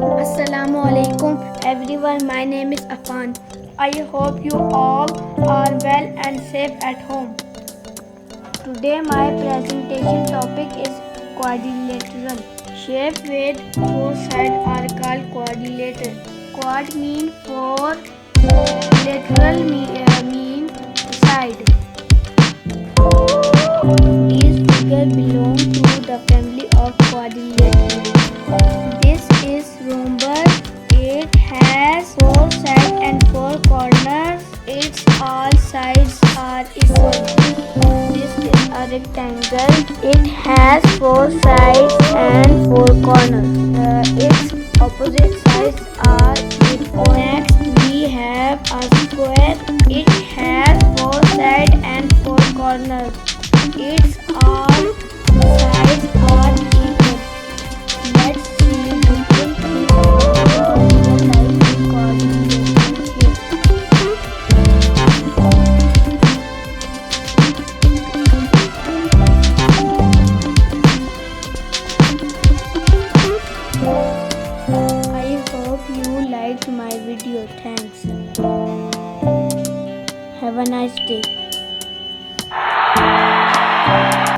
Assalamu alaikum everyone. My name is Afan. I hope you all are well and safe at home. Today my presentation topic is quadrilateral. Shape with four sides are called quadrilateral. Quad mean four, lateral mean side. These figures belong to the family of quadrilateral. This is rhombus. It has four sides and four corners. Its all sides are equal. This is a rectangle. It has four sides and four corners. Its opposite sides are equal. Next, we have a square. It has four sides and four corners. Its all sides are equal. Let's see different things about real life coordination here. I hope you liked my video. Thanks. Have a nice day.